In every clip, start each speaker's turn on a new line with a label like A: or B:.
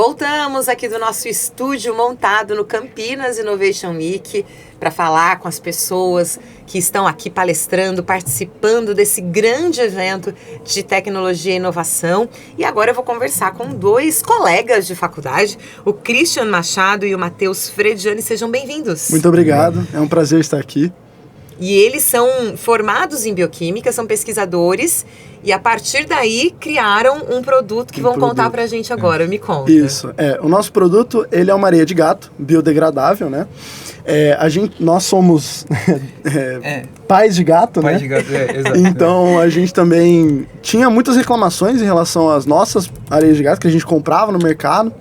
A: Voltamos aqui do nosso estúdio montado no Campinas Innovation Week para falar com as pessoas que estão aqui palestrando, participando desse grande evento de tecnologia e inovação. E agora eu vou conversar com dois colegas de faculdade, o Christian Machado e o Matheus Frediani. Sejam bem-vindos.
B: Muito obrigado, é um prazer estar aqui.
A: E eles são formados em bioquímica, são pesquisadores e a partir daí criaram um produto que vão contar pra gente agora. Me conta.
B: Isso, o nosso produto, ele é uma areia de gato, biodegradável, né? Nós somos pais de gato, né?
C: Pais de gato, exato.
B: Então, a gente também tinha muitas reclamações em relação às nossas areias de gato que a gente comprava no mercado.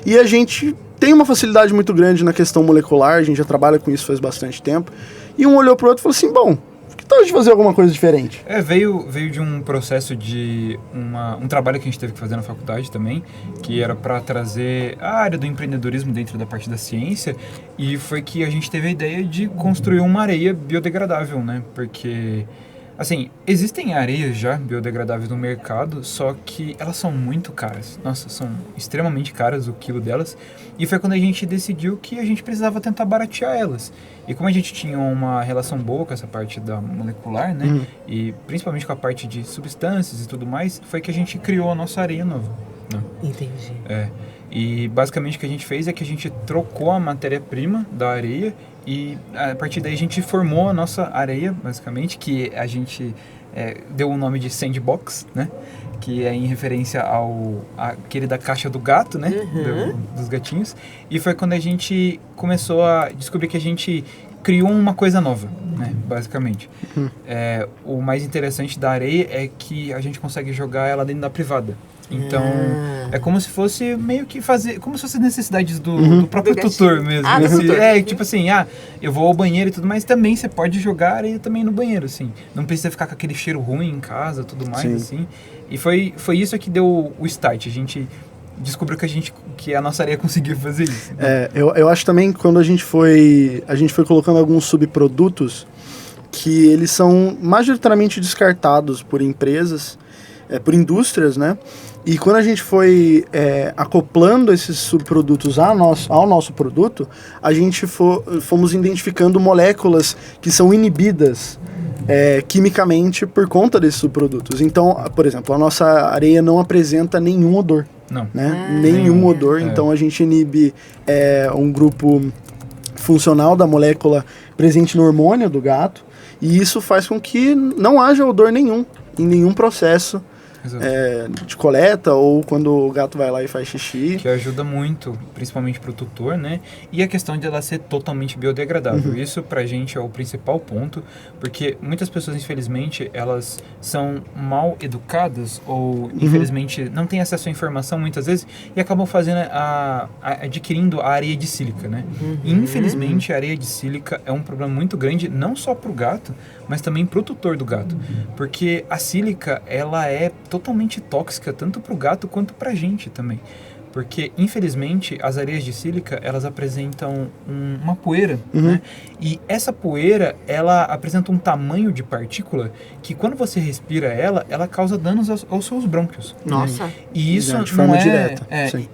B: E a gente tem uma facilidade muito grande na questão molecular, a gente já trabalha com isso faz bastante tempo. E um olhou pro outro e falou assim, bom, que tal de fazer alguma coisa diferente?
C: Veio de um processo de um trabalho que a gente teve que fazer na faculdade também, que era para trazer a área do empreendedorismo dentro da parte da ciência, e foi que a gente teve a ideia de construir uma areia biodegradável, né? Porque, assim, existem areias já biodegradáveis no mercado, só que elas são muito caras. Nossa, são extremamente caras o quilo delas. E foi quando a gente decidiu que a gente precisava tentar baratear elas. E como a gente tinha uma relação boa com essa parte da molecular, né? E principalmente com a parte de substâncias e tudo mais, foi que a gente criou a nossa areia nova, né?
A: Entendi.
C: E basicamente o que a gente fez é que a gente trocou a matéria-prima da areia e a partir daí a gente formou a nossa areia, basicamente, que a gente deu o nome de Sandbox, né? Que é em referência àquele da caixa do gato, né? Dos gatinhos. E foi quando a gente começou a descobrir que a gente criou uma coisa nova, né? Basicamente. O mais interessante da areia é que a gente consegue jogar ela dentro da privada. Então, é como se fosse meio que como se fosse necessidades do próprio tutor mesmo. Tipo assim, eu vou ao banheiro e tudo, mas também você pode jogar areia também no banheiro, assim. Não precisa ficar com aquele cheiro ruim em casa, tudo mais, assim. E foi isso que deu o start. A gente descobriu que a nossa areia conseguia fazer isso.
B: Eu acho também que quando a gente foi colocando alguns subprodutos que eles são majoritariamente descartados por empresas, por indústrias, né? E quando a gente foi acoplando esses subprodutos ao nosso produto, a gente fomos identificando moléculas que são inibidas quimicamente por conta desses subprodutos. Então, por exemplo, a nossa areia não apresenta nenhum odor.
C: Não.
B: Né? Nenhum odor. Então, a gente inibe um grupo funcional da molécula presente no hormônio do gato. E isso faz com que não haja odor nenhum em nenhum processo de coleta ou quando o gato vai lá e faz xixi.
C: Que ajuda muito, principalmente para o tutor, né? E a questão de ela ser totalmente biodegradável. Isso pra gente é o principal ponto, porque muitas pessoas, infelizmente, elas são mal educadas ou, infelizmente, não têm acesso à informação muitas vezes e acabam adquirindo a areia de sílica, né? E, infelizmente, a areia de sílica é um problema muito grande, não só pro gato, mas também pro tutor do gato. Porque a sílica, ela é totalmente tóxica, tanto para o gato quanto para a gente também. Porque, infelizmente, as areias de sílica, elas apresentam uma poeira, né? E essa poeira, ela apresenta um tamanho de partícula que, quando você respira ela causa danos aos seus brônquios.
A: Nossa!
C: Né? E isso
B: de forma direta.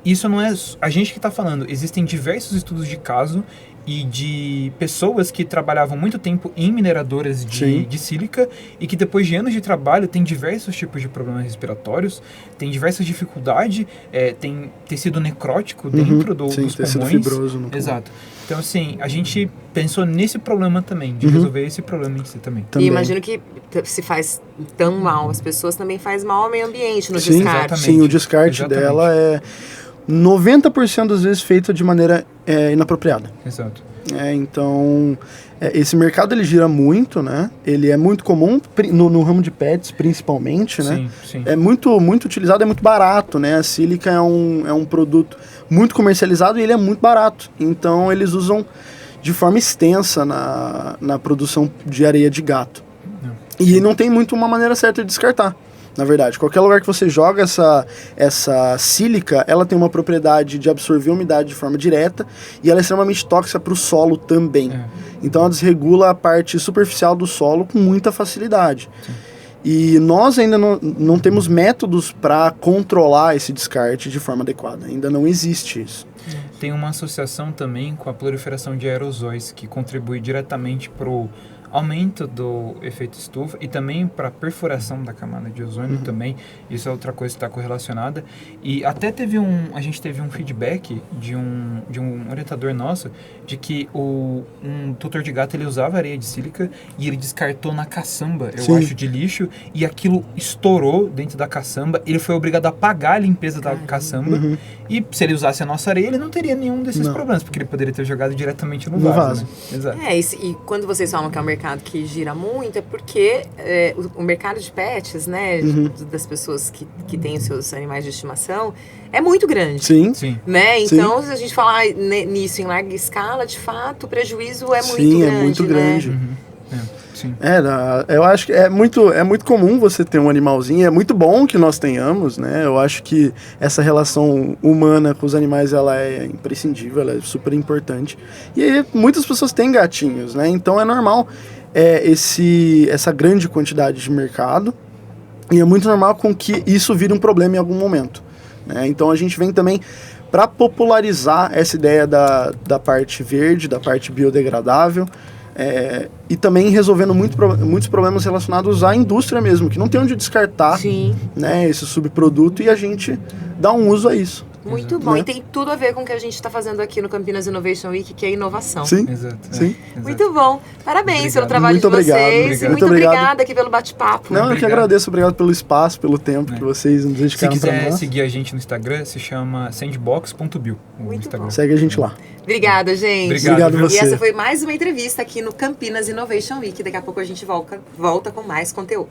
C: Isso não é a gente que está falando. Existem diversos estudos de caso e de pessoas que trabalhavam muito tempo em mineradoras de sílica e que depois de anos de trabalho tem diversos tipos de problemas respiratórios, tem diversas dificuldades, tem tecido necrótico dentro dos pulmões.
B: Tecido fibroso no pulmão.
C: Exato. Então, assim, a gente pensou nesse problema também, de resolver esse problema em si também.
A: E imagino que se faz tão mal às pessoas, também faz mal ao meio ambiente no descarte.
C: Exatamente.
B: Sim, o descarte dela é 90% das vezes feito de maneira inapropriada.
C: Exato.
B: Então, esse mercado ele gira muito, né? Ele é muito comum no ramo de pets, principalmente, né?
C: Sim.
B: É muito utilizado, é muito barato, né? A sílica é um produto muito comercializado e ele é muito barato. Então, eles usam de forma extensa na produção de areia de gato. E não tem muito uma maneira certa de descartar. Na verdade, qualquer lugar que você joga essa sílica, ela tem uma propriedade de absorver umidade de forma direta e ela é extremamente tóxica para o solo também. Então ela desregula a parte superficial do solo com muita facilidade.
C: Sim.
B: E nós ainda não temos métodos para controlar esse descarte de forma adequada. Ainda não existe isso.
C: Tem uma associação também com a proliferação de aerosóis, que contribui diretamente para o aumento do efeito estufa e também para a perfuração da camada de ozônio também. Isso é outra coisa que está correlacionada. E até a gente teve um feedback de um orientador nosso de que um tutor de gato ele usava areia de sílica e ele descartou na caçamba, eu acho, de lixo, e aquilo estourou dentro da caçamba. Ele foi obrigado a pagar a limpeza da caçamba. E se ele usasse a nossa areia, ele não teria nenhum desses problemas, porque ele poderia ter jogado diretamente no vaso. Né?
A: Exato. E quando vocês falam que é um mercado que gira muito, é porque o mercado de pets, né, das pessoas que têm os seus animais de estimação, é muito grande.
B: Sim.
A: Né? Então, se a gente falar nisso em larga escala, de fato, o prejuízo é muito grande.
B: Sim, é muito grande.
A: Né?
C: Sim.
B: Eu acho que é muito comum você ter um animalzinho, é muito bom que nós tenhamos, né? Eu acho que essa relação humana com os animais, ela é imprescindível, ela é super importante. E aí, muitas pessoas têm gatinhos, né? Então é normal essa grande quantidade de mercado, e é muito normal com que isso vire um problema em algum momento, né? Então a gente vem também para popularizar essa ideia da parte verde, da parte biodegradável, e também resolvendo muitos problemas relacionados à indústria mesmo, que não tem onde descartar, né, esse subproduto, e a gente dá um uso a isso.
A: Muito bom, né? E tem tudo a ver com o que a gente está fazendo aqui no Campinas Innovation Week, que é inovação.
B: Sim,
C: exato.
B: Sim.
A: Muito bom. Parabéns pelo trabalho
B: muito
A: de vocês.
B: Obrigado.
A: Muito obrigada aqui pelo bate-papo.
B: Não, eu que agradeço. Obrigado pelo espaço, pelo tempo que vocês nos dedicaram para nós.
C: Se quiser seguir a gente no Instagram, se chama sandbox.bio.
A: Muito bom.
B: Segue a gente lá.
A: Obrigada, gente.
B: Obrigado você.
A: E essa foi mais uma entrevista aqui no Campinas Innovation Week. Daqui a pouco a gente volta com mais conteúdo.